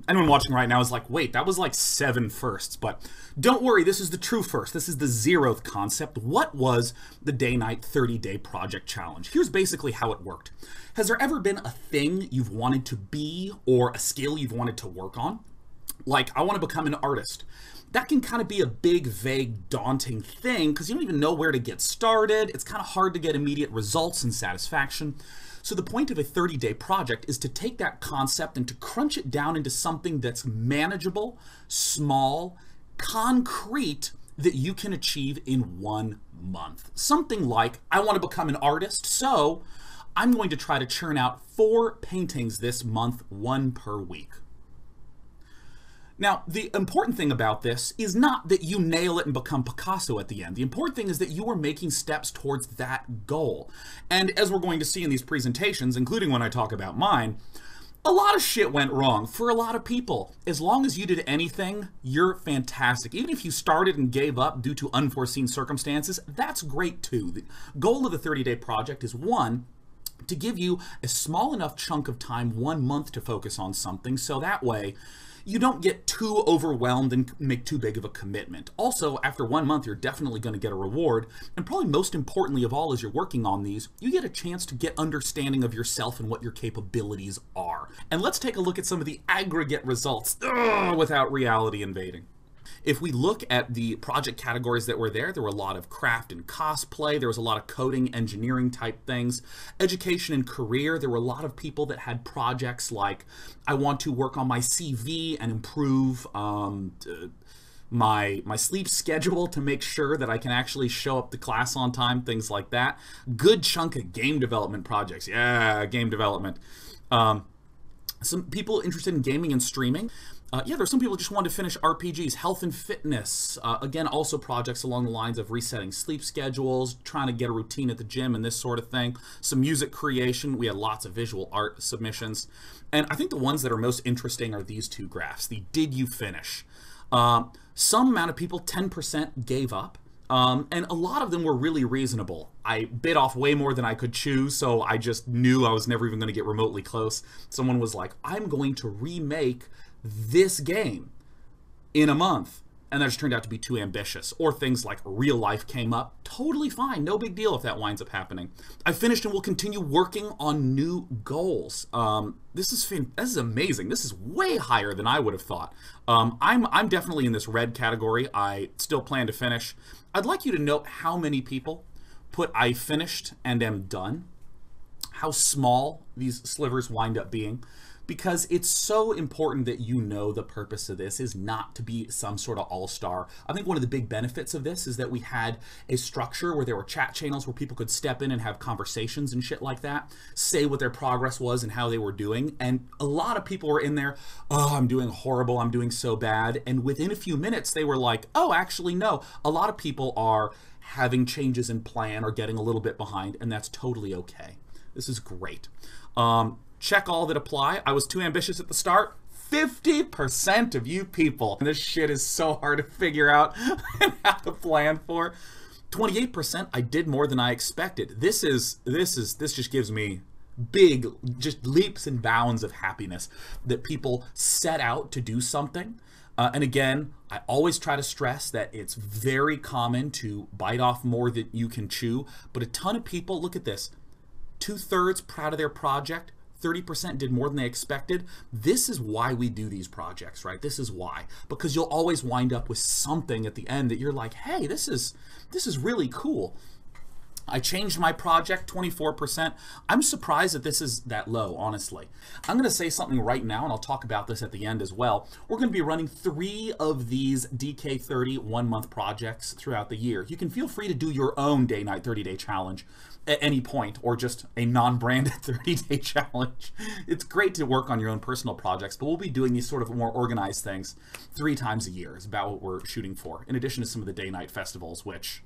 Anyone watching right now is like, wait, that was like 7 firsts, but don't worry, this is the true first. This is the 0th concept. What was the DayKnight 30-day project challenge? Here's basically how it worked. Has there ever been a thing you've wanted to be or a skill you've wanted to work on? Like, I want to become an artist. That can kind of be a big, vague, daunting thing because you don't even know where to get started. It's kind of hard to get immediate results and satisfaction. So the point of a 30-day project is to take that concept and to crunch it down into something that's manageable, small, concrete, that you can achieve in 1 month. Something like, I want to become an artist, so I'm going to try to churn out 4 paintings this month, 1 per week. Now, the important thing about this is not that you nail it and become Picasso at the end. The important thing is that you are making steps towards that goal. And as we're going to see in these presentations, including when I talk about mine, a lot of shit went wrong for a lot of people. As long as you did anything, you're fantastic. Even if you started and gave up due to unforeseen circumstances, that's great too. The goal of the 30-day project is, 1, to give you a small enough chunk of time, 1 month, to focus on something, so that way you don't get too overwhelmed and make too big of a commitment. Also, after 1 month, you're definitely going to get a reward. And probably most importantly of all, as you're working on these, you get a chance to get understanding of yourself and what your capabilities are. And let's take a look at some of the aggregate results without reality invading. If we look at the project categories that were there were a lot of craft and cosplay, there was a lot of coding, engineering type things. Education and career, there were a lot of people that had projects like, I want to work on my CV and improve my sleep schedule to make sure that I can actually show up to class on time, things like that. Good chunk of game development projects. Yeah, game development. Some people interested in gaming and streaming. Yeah, there's some people who just wanted to finish RPGs, health and fitness. Again, also projects along the lines of resetting sleep schedules, trying to get a routine at the gym and this sort of thing. Some music creation. We had lots of visual art submissions. And I think the ones that are most interesting are these 2 graphs. The did you finish? Some amount of people, 10%, gave up. And a lot of them were really reasonable. I bit off way more than I could chew, so I just knew I was never even going to get remotely close. Someone was like, I'm going to remake this game in a month, and that just turned out to be too ambitious. Or things like real life came up. Totally fine, no big deal if that winds up happening. I finished and will continue working on new goals. This is amazing. This is way higher than I would have thought. I'm definitely in this red category. I still plan to finish. I'd like you to note how many people put I finished and am done. How small these slivers wind up being. Because it's so important that you know the purpose of this is not to be some sort of all-star. I think one of the big benefits of this is that we had a structure where there were chat channels where people could step in and have conversations and shit like that, say what their progress was and how they were doing. And a lot of people were in there, oh, I'm doing horrible, I'm doing so bad. And within a few minutes, they were like, oh, actually, no. A lot of people are having changes in plan or getting a little bit behind, and that's totally okay. This is great. Check all that apply. I was too ambitious at the start. 50% of you people. This shit is so hard to figure out and how to plan for. 28%, I did more than I expected. This just gives me big, just leaps and bounds of happiness that people set out to do something. And again, I always try to stress that it's very common to bite off more than you can chew, but a ton of people, look at this, 2/3 proud of their project, 30% did more than they expected. This is why we do these projects, right? This is why. Because you'll always wind up with something at the end that you're like, hey, this is really cool. I changed my project, 24%. I'm surprised that this is that low, honestly. I'm going to say something right now, and I'll talk about this at the end as well. We're going to be running 3 of these DK30 1-month projects throughout the year. You can feel free to do your own DayKnight 30-day challenge at any point, or just a non-branded 30-day challenge. It's great to work on your own personal projects, but we'll be doing these sort of more organized things 3 times a year is about what we're shooting for, in addition to some of the DayKnight festivals, which,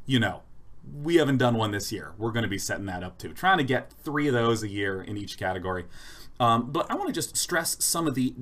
you know, we haven't done one this year. We're going to be setting that up too. Trying to get 3 of those a year in each category. But I want to just stress some of the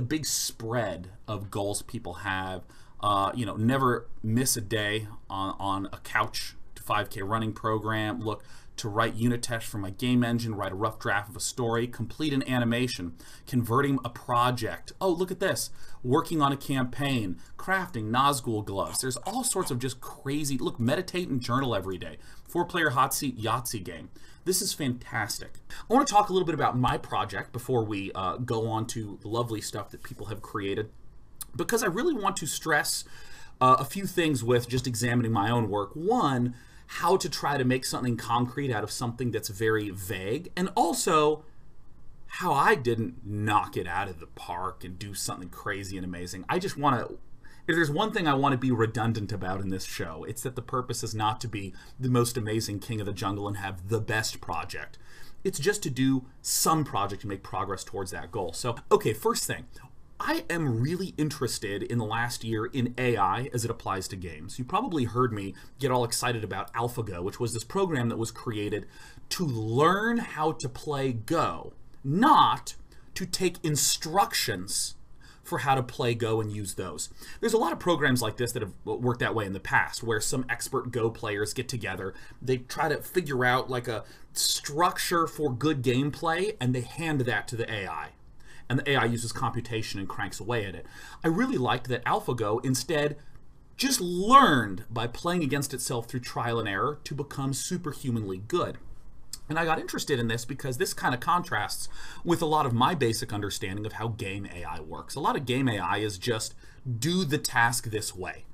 big spread of goals people have. You know, never miss a day on a couch to 5K running program, look to write unit tests for my game engine, write a rough draft of a story, complete an animation, converting a project. Oh, look at this. Working on a campaign, crafting Nazgul gloves. There's all sorts of just crazy, look, meditate and journal every day. 4-player hot seat Yahtzee game. This is fantastic. I want to talk a little bit about my project before we go on to the lovely stuff that people have created, because I really want to stress a few things with just examining my own work. One, how to try to make something concrete out of something that's very vague, and also how I didn't knock it out of the park and do something crazy and amazing. I just want to, if there's one thing I want to be redundant about in this show, it's that the purpose is not to be the most amazing king of the jungle and have the best project. It's just to do some project and make progress towards that goal. So, okay, first thing, I am really interested in the last year in AI as it applies to games. You probably heard me get all excited about AlphaGo, which was this program that was created to learn how to play Go, not to take instructions for how to play Go and use those. There's a lot of programs like this that have worked that way in the past, where some expert Go players get together, they try to figure out like a structure for good gameplay, and they hand that to the AI. And the AI uses computation and cranks away at it. I really liked that AlphaGo instead just learned by playing against itself through trial and error to become superhumanly good. And I got interested in this because this kind of contrasts with a lot of my basic understanding of how game AI works. A lot of game AI is just do the task this way,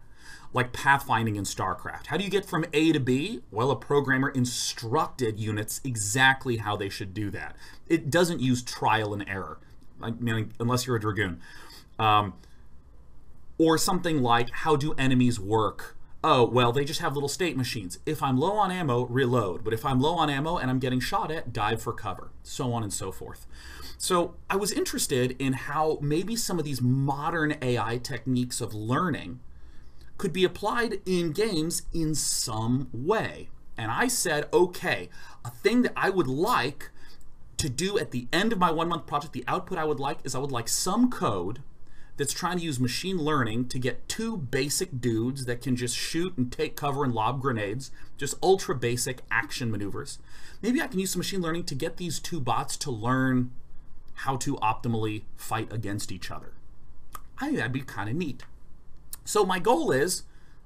like pathfinding in StarCraft. How do you get from A to B? Well, a programmer instructed units exactly how they should do that. It doesn't use trial and error. I mean, unless you're a Dragoon. Or something like, how do enemies work? Oh, well, they just have little state machines. If I'm low on ammo, reload. But if I'm low on ammo and I'm getting shot at, dive for cover. So on and so forth. So I was interested in how maybe some of these modern AI techniques of learning could be applied in games in some way. And I said, okay, a thing that I would like to do at the end of my 1-month project, the output I would like is I would like some code that's trying to use machine learning to get 2 basic dudes that can just shoot and take cover and lob grenades, just ultra basic action maneuvers. Maybe I can use some machine learning to get these 2 bots to learn how to optimally fight against each other. I think that'd be kind of neat. So my goal is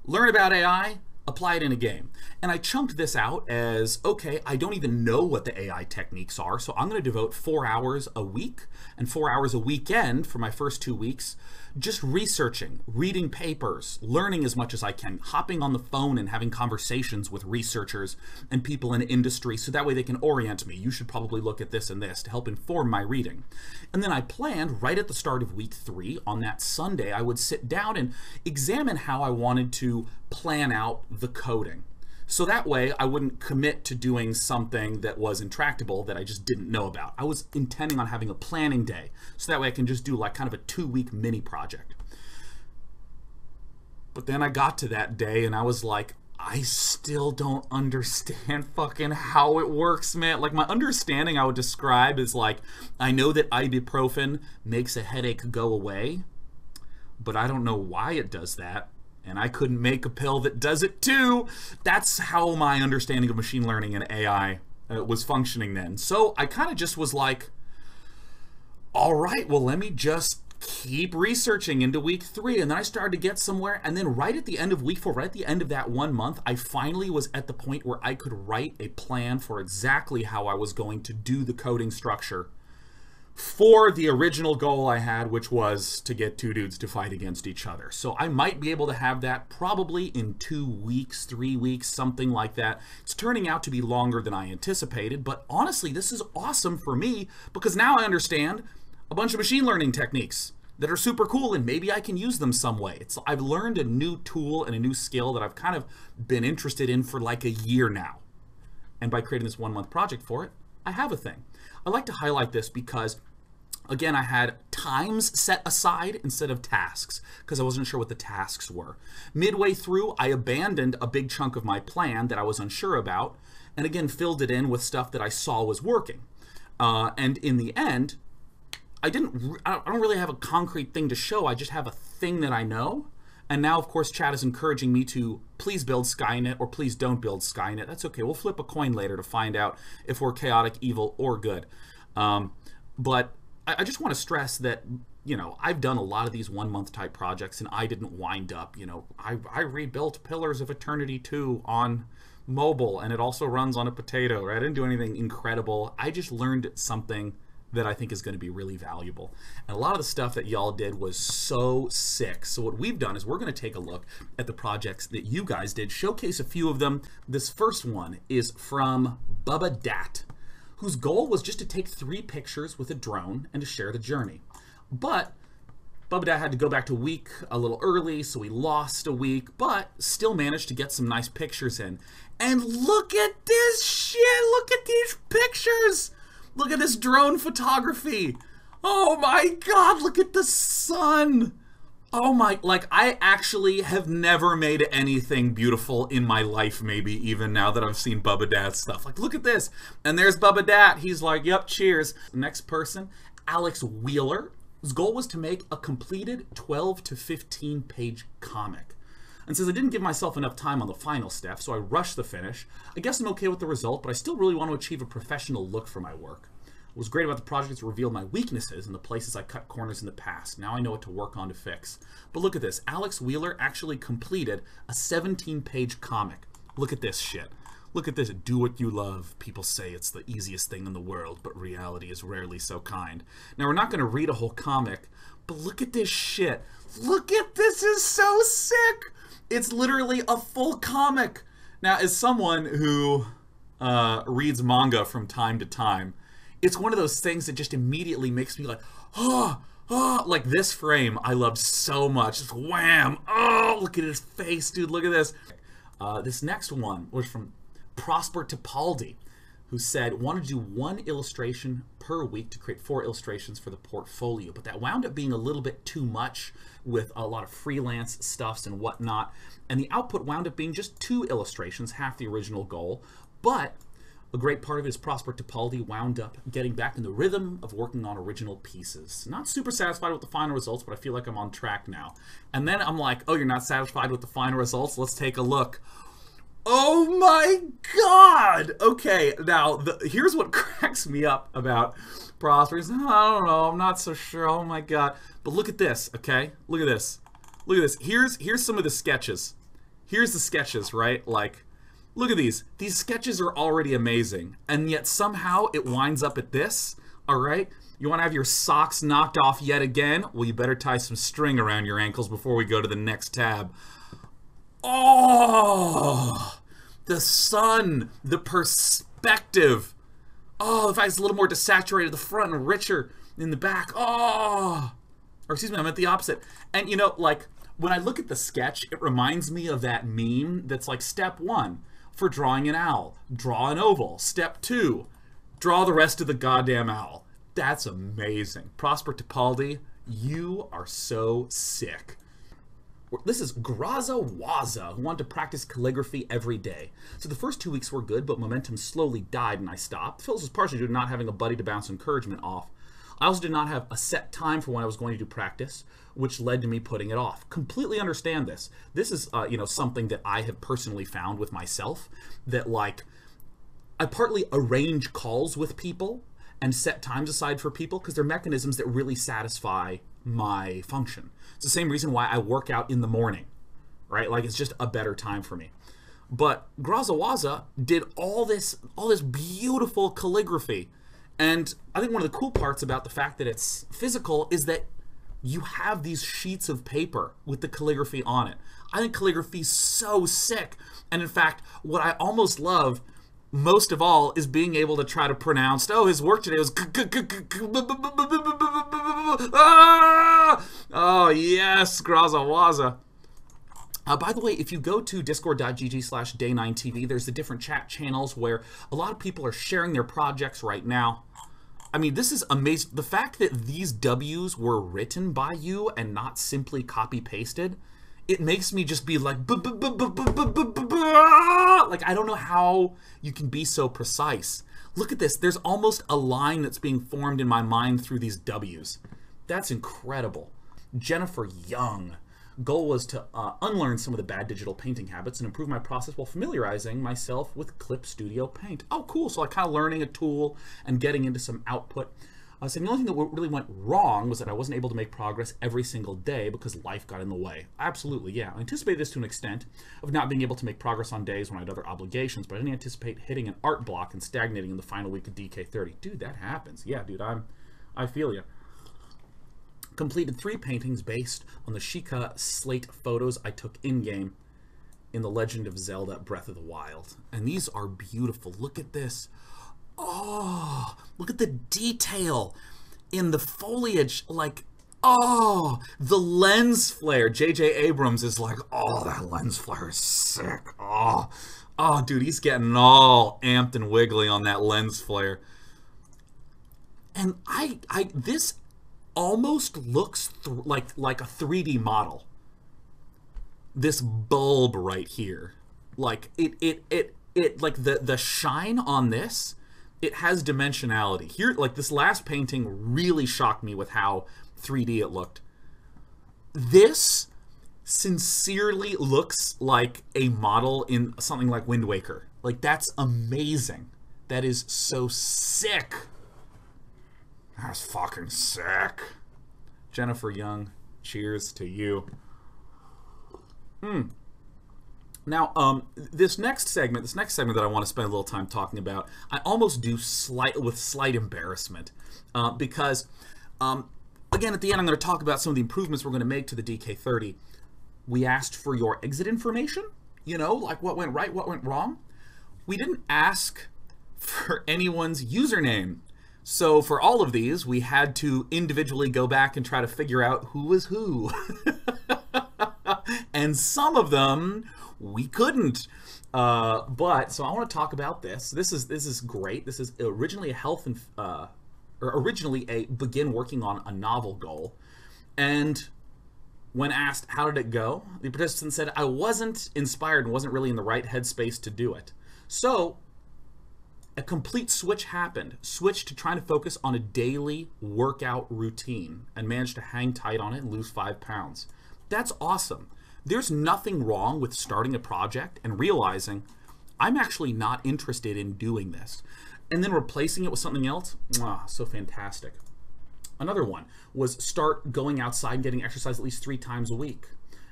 learn about AI, apply it in a game. And I chunked this out as, okay, I don't even know what the AI techniques are, so I'm going to devote 4 hours a week and 4 hours a weekend for my first 2 weeks just researching, reading papers, learning as much as I can, hopping on the phone and having conversations with researchers and people in industry so that way they can orient me. You should probably look at this and this to help inform my reading. And then I planned right at the start of week 3, on that Sunday, I would sit down and examine how I wanted to plan out the coding. So that way I wouldn't commit to doing something that was intractable that I just didn't know about. I was intending on having a planning day, so that way I can just do like kind of a 2-week mini project. But then I got to that day and I was like, I still don't understand fucking how it works, man. Like, my understanding I would describe is like, I know that ibuprofen makes a headache go away, but I don't know why it does that. And I couldn't make a pill that does it too. That's how my understanding of machine learning and AI was functioning then. So I kind of just was like, all right, well, let me just keep researching into week 3. And then I started to get somewhere. And then right at the end of week 4, right at the end of that 1 month, I finally was at the point where I could write a plan for exactly how I was going to do the coding structure for the original goal I had, which was to get 2 dudes to fight against each other. So I might be able to have that probably in 2 weeks, 3 weeks, something like that. It's turning out to be longer than I anticipated, but honestly, this is awesome for me because now I understand a bunch of machine learning techniques that are super cool, and maybe I can use them some way. I've learned a new tool and a new skill that I've kind of been interested in for like a year now. And by creating this 1-month project for it, I have a thing. I like to highlight this because, again, I had times set aside instead of tasks because I wasn't sure what the tasks were. Midway through, I abandoned a big chunk of my plan that I was unsure about, and again, filled it in with stuff that I saw was working. And in the end, I don't really have a concrete thing to show. I just have a thing that I know, And now, of course, chat is encouraging me to please build Skynet or please don't build Skynet. That's okay. We'll flip a coin later to find out if we're chaotic, evil, or good. But I just want to stress that, you know, I've done a lot of these 1 month type projects and I didn't wind up, you know, I rebuilt Pillars of Eternity 2 on mobile and it also runs on a potato, right? I didn't do anything incredible. I just learned something that I think is going to be really valuable. And a lot of the stuff that y'all did was so sick. So what we've done is we're going to take a look at the projects that you guys did, showcase a few of them. This first one is from Bubba Dat, whose goal was just to take 3 pictures with a drone and to share the journey. But Bubba Dat had to go back to week a little early, so he lost a week, but still managed to get some nice pictures in. And look at this shit! Look at these pictures! Look at this drone photography! Oh my god, look at the sun! Oh my, like, I actually have never made anything beautiful in my life, maybe, even now that I've seen Bubba Dat's stuff. Like, look at this! And there's Bubba Dat. He's like, yep, cheers. Next person, Alex Wheeler. His goal was to make a completed 12 to 15 page comic. And since I didn't give myself enough time on the final step, so I rushed the finish, I guess I'm okay with the result, but I still really want to achieve a professional look for my work. What was great about the project is it revealed my weaknesses and the places I cut corners in the past. Now I know what to work on to fix. But look at this. Alex Wheeler actually completed a 17-page comic. Look at this shit. Look at this. Do what you love. People say it's the easiest thing in the world, but reality is rarely so kind. Now, we're not going to read a whole comic, but look at this shit. Look at this. This is so sick. It's literally a full comic. Now, as someone who reads manga from time to time, it's one of those things that just immediately makes me like, oh, like this frame I love so much. Just wham. Oh, look at his face, dude. Look at this. This next one was from Prosper Tipaldi, who said, wanted to do 1 illustration per week to create 4 illustrations for the portfolio, but that wound up being a little bit too much with a lot of freelance stuffs and whatnot, and the output wound up being just 2 illustrations, half the original goal. But a great part of it is Prosper Tipaldi wound up getting back in the rhythm of working on original pieces. Not super satisfied with the final results, but I feel like I'm on track now. And then I'm like, oh, you're not satisfied with the final results? Let's take a look. Oh my god! Okay, now, here's what cracks me up about Prosper. He's, oh, I don't know, I'm not so sure, oh my god. But look at this, okay? Look at this. Look at this. Here's some of the sketches. Here's the sketches, right? Like, look at these. These sketches are already amazing, and yet somehow it winds up at this, alright? You want to have your socks knocked off yet again? Well, you better tie some string around your ankles before we go to the next tab. Oh, the sun, the perspective. Oh, the fact it's a little more desaturated at the front and richer in the back. Oh, or excuse me, I meant the opposite. And you know, like, when I look at the sketch, it reminds me of that meme that's like, step 1 for drawing an owl, draw an oval. Step 2, draw the rest of the goddamn owl. That's amazing. Prosper Tipaldi, you are so sick. This is Graza Waza, who wanted to practice calligraphy every day. So the first 2 weeks were good, but momentum slowly died and I stopped. Phyllis was partially due to not having a buddy to bounce encouragement off. I also did not have a set time for when I was going to do practice, which led to me putting it off. Completely understand this. This is, you know, something that I have personally found with myself, that like, I partly arrange calls with people and set times aside for people because they're mechanisms that really satisfy my function. It's the same reason why I work out in the morning, right? Like, it's just a better time for me. But Grazawaza did all this beautiful calligraphy. And I think one of the cool parts about the fact that it's physical is that you have these sheets of paper with the calligraphy on it. I think calligraphy is so sick. And in fact, what I almost love most of all is being able to try to pronounce, oh, his work today was oh yes, Grazawaza. By the way, if you go to discord.gg/day9tv, there's the different chat channels where a lot of people are sharing their projects right now. I mean, this is amazing. The fact that these W's were written by you and not simply copy-pasted, it makes me just be like, like, I don't know how you can be so precise. Look at this. There's almost a line that's being formed in my mind through these W's. That's incredible. Jennifer Young. Goal was to unlearn some of the bad digital painting habits and improve my process while familiarizing myself with Clip Studio Paint. Oh, cool. So like kind of learning a tool and getting into some output. So the only thing that really went wrong was that I wasn't able to make progress every single day because life got in the way. Absolutely, yeah. I anticipated this to an extent of not being able to make progress on days when I had other obligations, but I didn't anticipate hitting an art block and stagnating in the final week of DK30. Dude, that happens. Yeah, dude, I feel you. Completed 3 paintings based on the Sheikah slate photos I took in-game in The Legend of Zelda Breath of the Wild. And these are beautiful. Look at this. Oh, look at the detail in the foliage. Like, oh, the lens flare. J.J. Abrams is like, oh, that lens flare is sick. Oh, dude, he's getting all amped and wiggly on that lens flare. And this almost looks like a 3D model. This bulb right here, like it like the shine on this, it has dimensionality here. Like this last painting really shocked me with how 3D it looked. This sincerely looks like a model in something like Wind Waker. Like that's amazing. That is so sick. That's fucking sick. Jennifer Young, cheers to you. Now, this next segment that I want to spend a little time talking about, I almost do with slight embarrassment, because, again, at the end, I'm going to talk about some of the improvements we're going to make to the DK30. We asked for your exit information, you know, like what went right, what went wrong. We didn't ask for anyone's username. So for all of these, we had to individually go back and try to figure out who was who. And some of them we couldn't. But so I want to talk about this. This is great. This is originally a begin working on a novel goal. And when asked how did it go, the participant said, I wasn't inspired and wasn't really in the right headspace to do it. So a complete switch happened. Switched to trying to focus on a daily workout routine and managed to hang tight on it and lose 5 pounds. That's awesome. There's nothing wrong with starting a project and realizing I'm actually not interested in doing this. And then replacing it with something else, so fantastic. Another one was start going outside and getting exercise at least 3 times a week.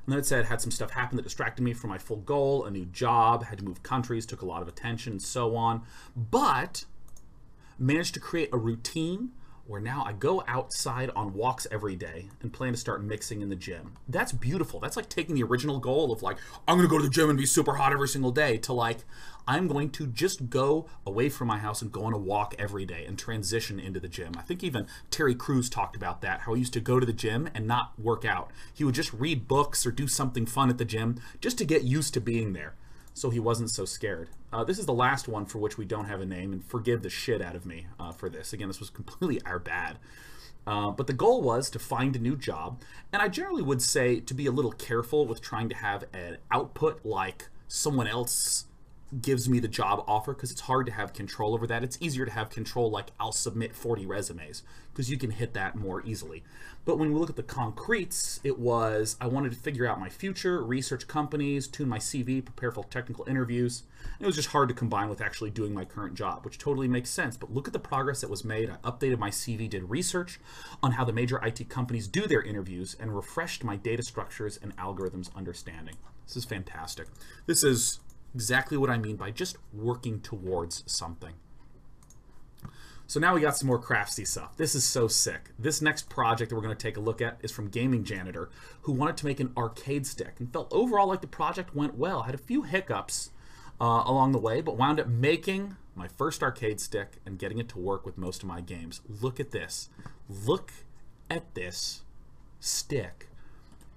And then it said, had some stuff happen that distracted me from my full goal, a new job, had to move countries, took a lot of attention, and so on. But managed to create a routine where now I go outside on walks every day and plan to start mixing in the gym. That's beautiful. That's like taking the original goal of like, I'm going to go to the gym and be super hot every single day to like, I'm going to just go away from my house and go on a walk every day and transition into the gym. I think even Terry Crews talked about that, how he used to go to the gym and not work out. He would just read books or do something fun at the gym just to get used to being there, so he wasn't so scared. This is the last one for which we don't have a name, and forgive the shit out of me for this. Again, this was completely our bad. But the goal was to find a new job, and I generally would say to be a little careful with trying to have an output like someone else gives me the job offer, because it's hard to have control over that. It's easier to have control like I'll submit 40 resumes because you can hit that more easily. But when we look at the concretes, it was I wanted to figure out my future, research companies, tune my CV, prepare for technical interviews. It was just hard to combine with actually doing my current job, which totally makes sense. But look at the progress that was made. I updated my CV, did research on how the major IT companies do their interviews, and refreshed my data structures and algorithms understanding. This is fantastic. This is exactly what I mean by just working towards something. So now we got some more craftsy stuff. This is so sick. This next project that we're going to take a look at is from Gaming Janitor, who wanted to make an arcade stick and felt overall like the project went well. Had a few hiccups along the way, but wound up making my first arcade stick and getting it to work with most of my games. Look at this. Look at this stick.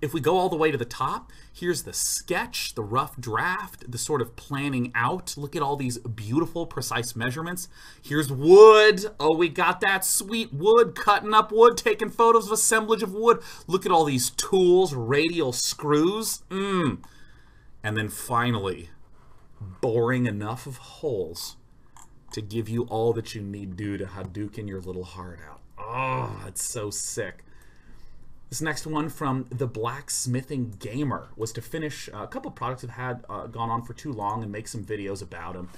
If we go all the way to the top, here's the sketch, the rough draft, the sort of planning out. Look at all these beautiful, precise measurements. Here's wood. Oh, we got that sweet wood, cutting up wood, taking photos of assemblage of wood. Look at all these tools, radial screws. And then finally, boring enough of holes to give you all that you need to Hadouken your little heart out. Oh, it's so sick. This next one from the Blacksmithing Gamer was to finish a couple of products that had gone on for too long and make some videos about them.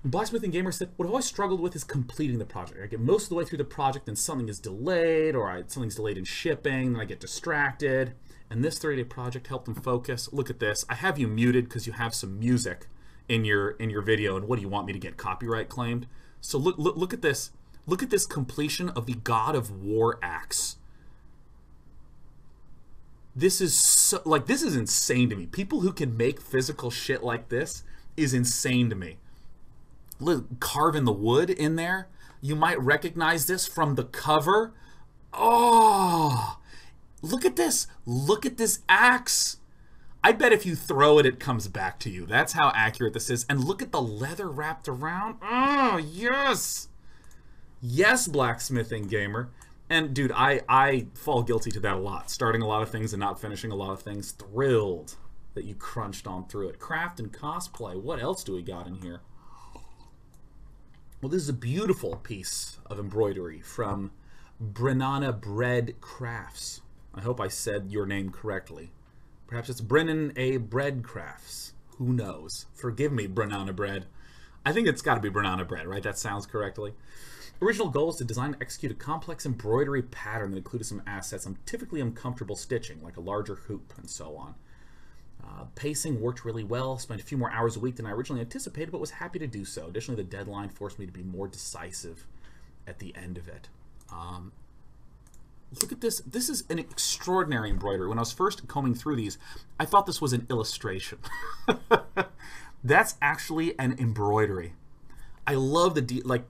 Blacksmithing Gamer said, what I've always struggled with is completing the project. I get most of the way through the project and something is delayed, or something's delayed in shipping, and I get distracted. And this 30-day project helped them focus. Look at this. I have you muted because you have some music in your video, and what do you want me to get copyright claimed? So look at this. Look at this completion of the God of War axe. This is so, like, this is insane to me. People who can make physical shit like this is insane to me. Look, carving the wood in there. You might recognize this from the cover. Oh, look at this. Look at this axe. I bet if you throw it, it comes back to you. That's how accurate this is. And look at the leather wrapped around. Oh, yes. Yes, Blacksmithing Gamer. And, dude, I fall guilty to that a lot. Starting a lot of things and not finishing a lot of things. Thrilled that you crunched on through it. Craft and cosplay. What else do we got in here? Well, this is a beautiful piece of embroidery from Brenana Bread Crafts. I hope I said your name correctly. Perhaps it's Brennan A. Bread Crafts. Who knows? Forgive me, Brenana Bread. I think it's got to be Brenana Bread, right? That sounds correctly. Original goal is to design and execute a complex embroidery pattern that included some assets I'm typically uncomfortable stitching, like a larger hoop and so on. Pacing worked really well. Spent a few more hours a week than I originally anticipated, but was happy to do so. Additionally, the deadline forced me to be more decisive at the end of it. Look at this. This is an extraordinary embroidery. When I was first combing through these, I thought this was an illustration. That's actually an embroidery. I love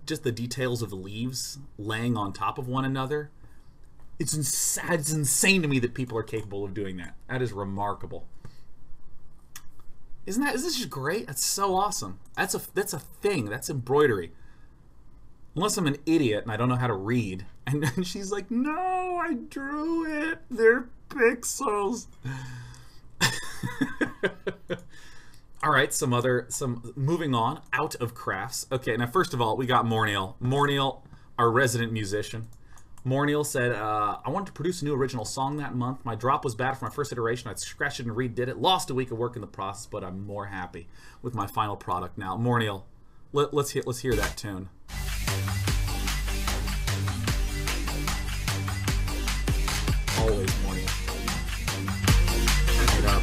just the details of the leaves laying on top of one another. It's insane to me that people are capable of doing that. That is remarkable. Isn't this just great? That's so awesome. That's a thing. That's embroidery. Unless I'm an idiot and I don't know how to read. And then she's like, no, I drew it. They're pixels. All right, moving on, out of crafts. Okay, now first of all, we got Morneal. Morneal, our resident musician. Morneal said, I wanted to produce a new original song that month. My drop was bad for my first iteration. I scratched it and redid it. Lost a week of work in the process, but I'm more happy with my final product now. Morneal, let's hear that tune. Always Morneal. Turn it up.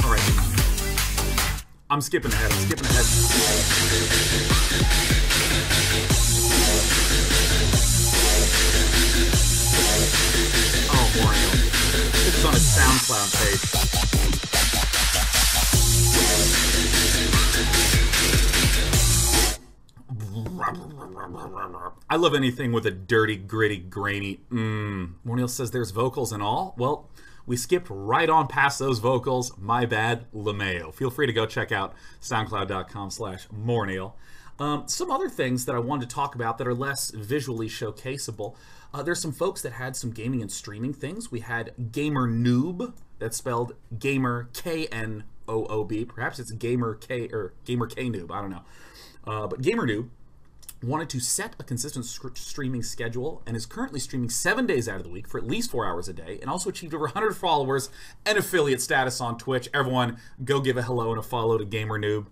All right. I'm skipping ahead. Oh, Morneal. This is on his SoundCloud page. I love anything with a dirty, gritty, grainy Morneal says there's vocals and all. Well, we skipped right on past those vocals. My bad, LeMayo. Feel free to go check out soundcloud.com/Morneal. Some other things that I wanted to talk about that are less visually showcaseable. There's some folks that had some gaming and streaming things. We had Gamer Noob, that's spelled Gamer K-N-O-O-B. Perhaps it's Gamer K or Gamer K Noob. I don't know. But Gamer Noob wanted to set a consistent streaming schedule and is currently streaming 7 days out of the week for at least 4 hours a day, and also achieved over 100 followers and affiliate status on Twitch. Everyone, go give a hello and a follow to Gamer Noob,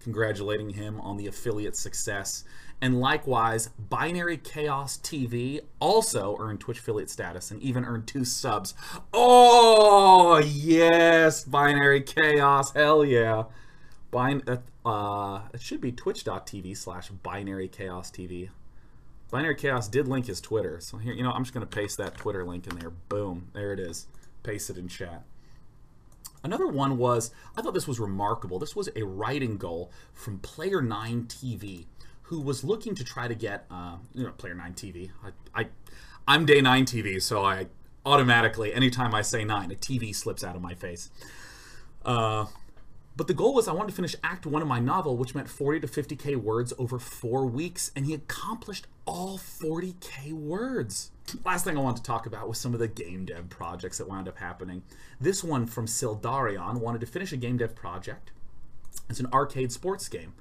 congratulating him on the affiliate success. And likewise, Binary Chaos TV also earned Twitch affiliate status and even earned 2 subs. Oh, yes, Binary Chaos, hell yeah. It should be twitch.tv/Binary Chaos TV. Binary Chaos did link his Twitter, so here, I'm just going to paste that Twitter link in there. Boom, there it is. Paste it in chat. Another one was, I thought this was remarkable. This was a writing goal from Player9 TV, who was looking to try to get, Player9 TV. I'm DayKnight TV, so I automatically, anytime I say 9, a TV slips out of my face. But the goal was I wanted to finish Act 1 of my novel, which meant 40 to 50K words over 4 weeks, and he accomplished all 40K words. Last thing I want to talk about was some of the game dev projects that wound up happening. This one from Sildarion wanted to finish a game dev project. It's an arcade sports game.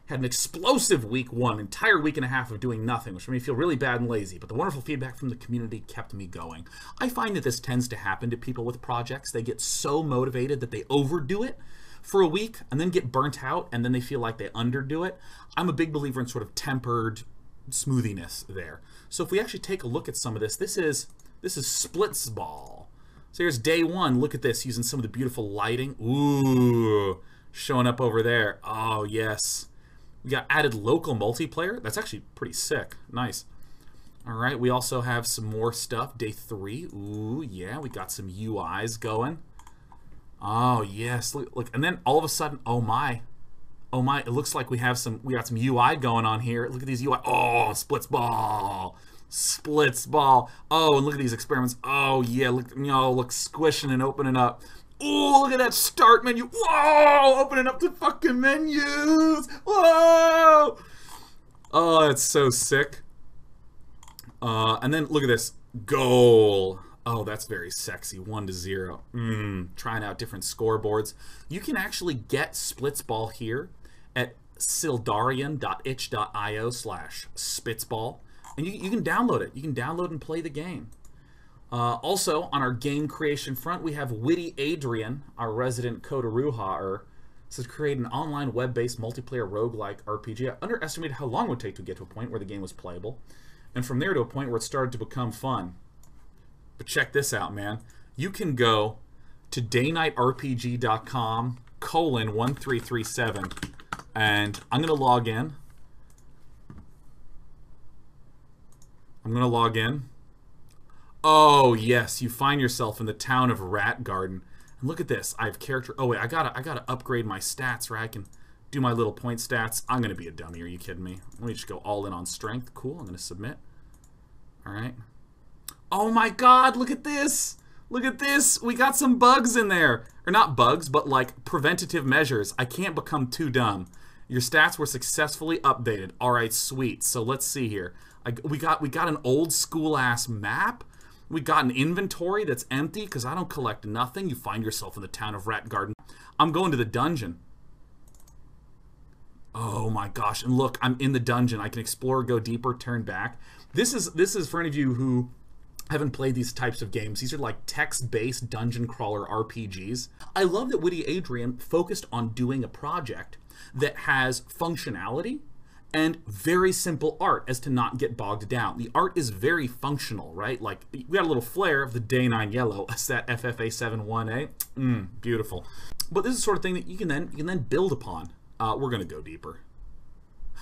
Had an explosive week one, entire week and a half of doing nothing, which made me feel really bad and lazy, but the wonderful feedback from the community kept me going. I find that this tends to happen to people with projects. They get so motivated that they overdo it for a week and then get burnt out, and then they feel like they underdo it. I'm a big believer in sort of tempered smoothiness there. So if we actually take a look at some of this, this is Splitsball. So here's day one. Look at this, using some of the beautiful lighting. Ooh, showing up over there. Oh, yes. We got added local multiplayer. That's actually pretty sick. Nice. All right, we also have some more stuff. Day three. Ooh, yeah, we got some UIs going. Oh, yes. Look, and then all of a sudden, oh my, it looks like we got some UI going on here. Look at these UI. Oh, Splitsball. Oh, and look at these experiments. Oh, yeah, look, squishing and opening up. Oh, look at that start menu. Whoa, opening up the fucking menus. Whoa. Oh, that's so sick. And then look at this. Goal. Oh, that's very sexy. 1-0. Trying out different scoreboards. You can actually get Splitsball here at sildarian.itch.io/Spitsball. And you can download it. You can download and play the game. Also, on our game creation front, we have Witty Adrian, our resident Kotaruha, says create an online web-based multiplayer roguelike RPG. I underestimated how long it would take to get to a point where the game was playable, and from there to a point where it started to become fun. But check this out, man. You can go to DayKnightRPG.com:1337, and I'm going to log in. Oh, yes, you find yourself in the town of Rat Garden. And look at this. I have character. Oh, wait, I gotta upgrade my stats, right? I can do my little point stats. I'm going to be a dummy. Are you kidding me? Let me just go all in on strength. Cool. I'm going to submit. All right. Oh my god, look at this! Look at this! We got some bugs in there! Or not bugs, but like preventative measures. I can't become too dumb. Your stats were successfully updated. Alright, sweet. So let's see here. We got an old school ass map. We got an inventory that's empty because I don't collect nothing. You find yourself in the town of Rat Garden. I'm going to the dungeon. Oh my gosh, and look, I'm in the dungeon. I can explore, go deeper, turn back. This is for any of you who haven't played these types of games. These are like text-based dungeon crawler RPGs. I love that Witty Adrian focused on doing a project that has functionality and very simple art as to not get bogged down. The art is very functional, right? Like, we got a little flare of the Day 9 yellow. That's that FFA71A. Beautiful. But this is the sort of thing that you can then build upon. We're going to go deeper.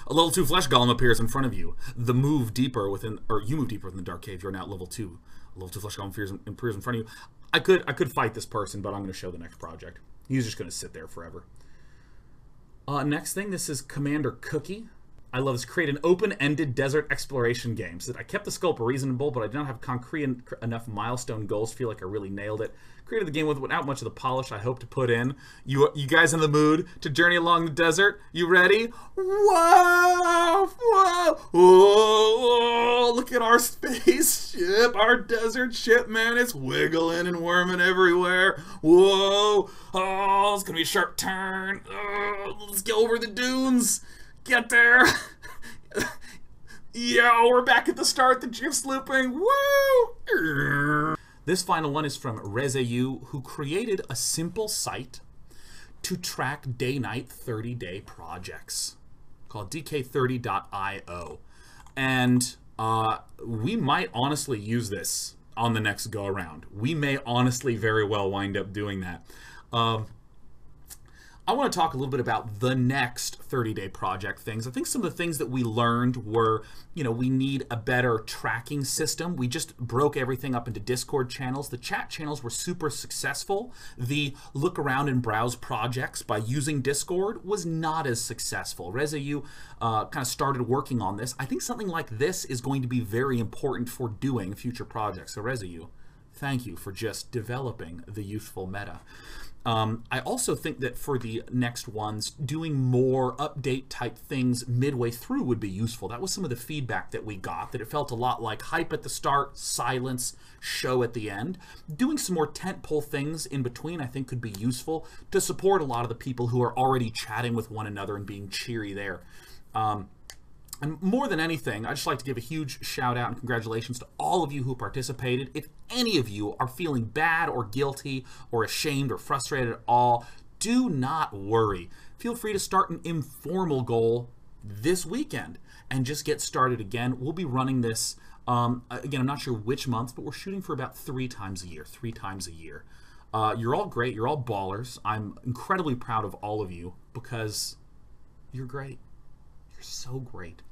A level 2 flesh golem appears in front of you. You move deeper within the dark cave. You're now at level 2. A level 2 flesh golem appears in front of you. I could fight this person, but I'm going to show the next project. He's just going to sit there forever. Next thing, this is Commander Cookie. I love this. Create an open-ended desert exploration game. So that I kept the scope reasonable, but I did not have concrete enough milestone goals to feel like I really nailed it. Created the game without much of the polish I hope to put in. You guys in the mood to journey along the desert? You ready? Whoa! Whoa! Whoa! Look at our spaceship, our desert ship, man. It's wiggling and worming everywhere. Whoa! Oh, it's gonna be a sharp turn. Oh, let's go over the dunes. Get there. Yeah, we're back at the start. The GIF's looping. Woo! This final one is from Rezayu, who created a simple site to track day-night 30-day projects called dk30.io. And we might honestly use this on the next go-around. We may honestly very well wind up doing that. I want to talk a little bit about the next 30-day project things. I think some of the things that we learned were, we need a better tracking system. We just broke everything up into Discord channels. The chat channels were super successful. The look around and browse projects by using Discord was not as successful. Reza, you kind of started working on this. I think something like this is going to be very important for doing future projects. So Reza, thank you for just developing the youthful meta. I also think that for the next ones, doing more update type things midway through would be useful. That was some of the feedback that we got, that it felt a lot like hype at the start, silence, show at the end. Doing some more tentpole things in between I think could be useful to support a lot of the people who are already chatting with one another and being cheery there. And more than anything, I'd just like to give a huge shout out and congratulations to all of you who participated. If any of you are feeling bad or guilty or ashamed or frustrated at all, do not worry. Feel free to start an informal goal this weekend and just get started again. We'll be running this, again, I'm not sure which months, but we're shooting for about 3 times a year, 3 times a year. You're all great. You're all ballers. I'm incredibly proud of all of you because you're great. You're so great.